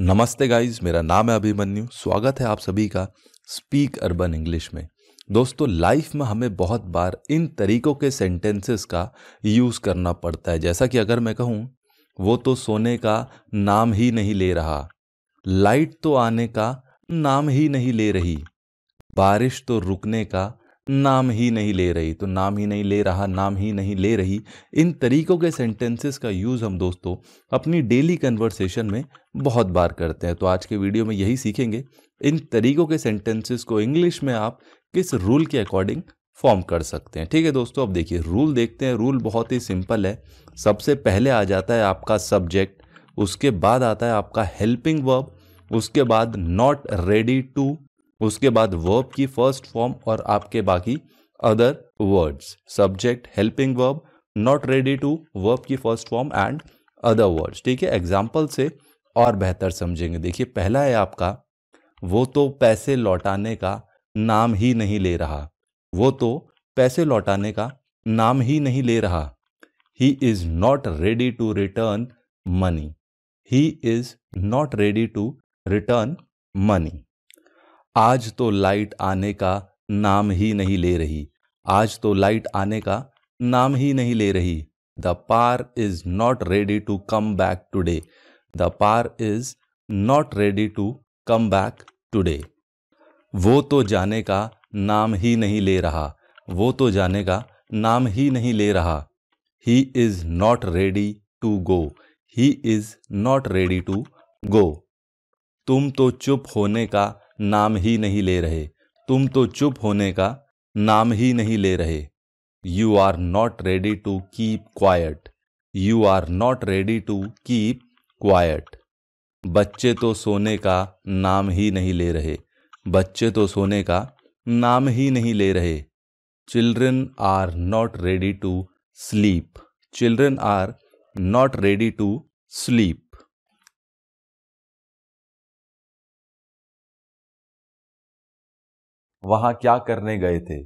नमस्ते गाइस, मेरा नाम है अभिमन्यु। स्वागत है आप सभी का स्पीक अर्बन इंग्लिश में। दोस्तों, लाइफ में हमें बहुत बार इन तरीकों के सेंटेंसेस का यूज़ करना पड़ता है। जैसा कि अगर मैं कहूँ, वो तो सोने का नाम ही नहीं ले रहा, लाइट तो आने का नाम ही नहीं ले रही, बारिश तो रुकने का नाम ही नहीं ले रही। तो नाम ही नहीं ले रहा, नाम ही नहीं ले रही, इन तरीकों के सेंटेंसेस का यूज़ हम दोस्तों अपनी डेली कन्वर्सेशन में बहुत बार करते हैं। तो आज के वीडियो में यही सीखेंगे, इन तरीकों के सेंटेंसेस को इंग्लिश में आप किस रूल के अकॉर्डिंग फॉर्म कर सकते हैं। ठीक है दोस्तों, अब देखिए रूल देखते हैं। रूल बहुत ही सिंपल है। सबसे पहले आ जाता है आपका सब्जेक्ट, उसके बाद आता है आपका हेल्पिंग वर्ब, उसके बाद नॉट रेडी टू, उसके बाद वर्ब की फर्स्ट फॉर्म और आपके बाकी other words. Subject, helping verb, not ready to, verb की first form and other words. ठीक है, एग्जाम्पल से और बेहतर समझेंगे। देखिए, पहला है आपका, वो तो पैसे लौटाने का नाम ही नहीं ले रहा। वो तो पैसे लौटाने का नाम ही नहीं ले रहा। He is not ready to return money. He is not ready to return money. आज तो लाइट आने का नाम ही नहीं ले रही। आज तो लाइट आने का नाम ही नहीं ले रही। The par is not ready to come back today. The par is not ready to come back today. वो तो जाने का नाम ही नहीं ले रहा। वो तो जाने का नाम ही नहीं ले रहा। He is not ready to go. He is not ready to go. तुम तो चुप होने का नाम ही नहीं ले रहे। तुम तो चुप होने का नाम ही नहीं ले रहे। You are not ready to keep quiet. You are not ready to keep quiet. बच्चे तो सोने का नाम ही नहीं ले रहे। बच्चे तो सोने का नाम ही नहीं ले रहे। Children are not ready to sleep. Children are not ready to sleep. वहां क्या करने गए थे।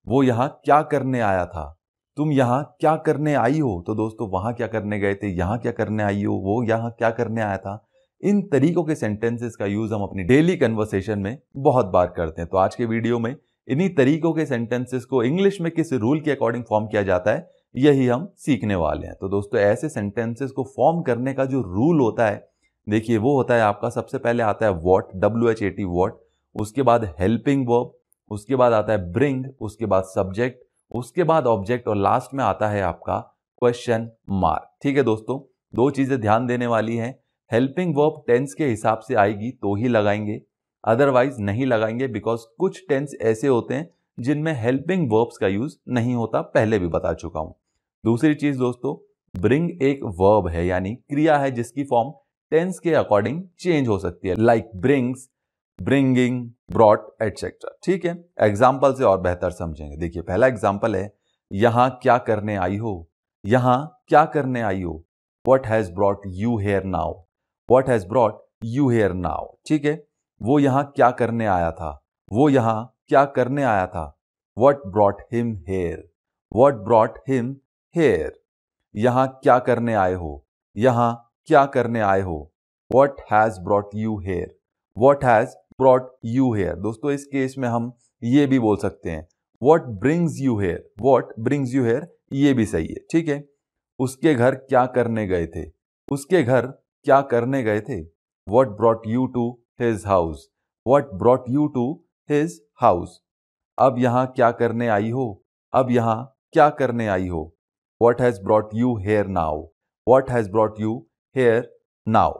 वो यहां क्या करने आया था। तुम यहां क्या करने आई हो। तो दोस्तों, वहां क्या करने गए थे, यहां क्या करने आई हो, वो यहां क्या करने आया था। इन तरीकों के सेंटेंसेस का यूज हम अपनी डेली कन्वर्सेशन में बहुत बार करते हैं। तो आज के वीडियो में इन्हीं तरीकों के सेंटेंसेस को इंग्लिश में किस रूल के अकॉर्डिंग फॉर्म किया जाता है, यही हम सीखने वाले हैं। तो दोस्तों, ऐसे सेंटेंसेस को फॉर्म करने का जो रूल होता है, देखिए वो होता है आपका, सबसे पहले आता है वॉट, WHAT वॉट, उसके बाद हेल्पिंग वर्ब, उसके बाद आता है ब्रिंग, उसके बाद सब्जेक्ट, उसके बाद ऑब्जेक्ट और लास्ट में आता है आपका क्वेश्चन मार्क। ठीक है दोस्तों, दो चीजें ध्यान देने वाली हैं। हेल्पिंग वर्ब टेंस के हिसाब से आएगी तो ही लगाएंगे, अदरवाइज नहीं लगाएंगे, बिकॉज कुछ टेंस ऐसे होते हैं जिनमें हेल्पिंग वर्ब्स का यूज नहीं होता, पहले भी बता चुका हूं। दूसरी चीज दोस्तों, ब्रिंग एक वर्ब है, यानी क्रिया है जिसकी फॉर्म टेंस के अकॉर्डिंग चेंज हो सकती है, like brings, bringing, brought etcetera. ठीक है, एग्जाम्पल से और बेहतर समझेंगे। देखिए, पहला एग्जाम्पल है, यहां क्या करने आई हो। यहां क्या करने आई हो। What has brought you here now? What has brought you here now? ठीक है, वो यहां क्या करने आया था। वो यहां क्या करने आया था। What brought him here? What brought him here? यहां क्या करने आए हो। यहां क्या करने आए हो। What has brought you here? What has brought you here? दोस्तों, इस केस में हम ये भी बोल सकते हैं What brings you here? What brings you here? ये भी सही है। ठीक है, उसके घर क्या करने गए थे। उसके घर क्या करने गए थे। What brought you to his house? What brought you to his house? अब यहां क्या करने आई हो। अब यहां क्या करने आई हो। What has brought you here now? What has brought you here now?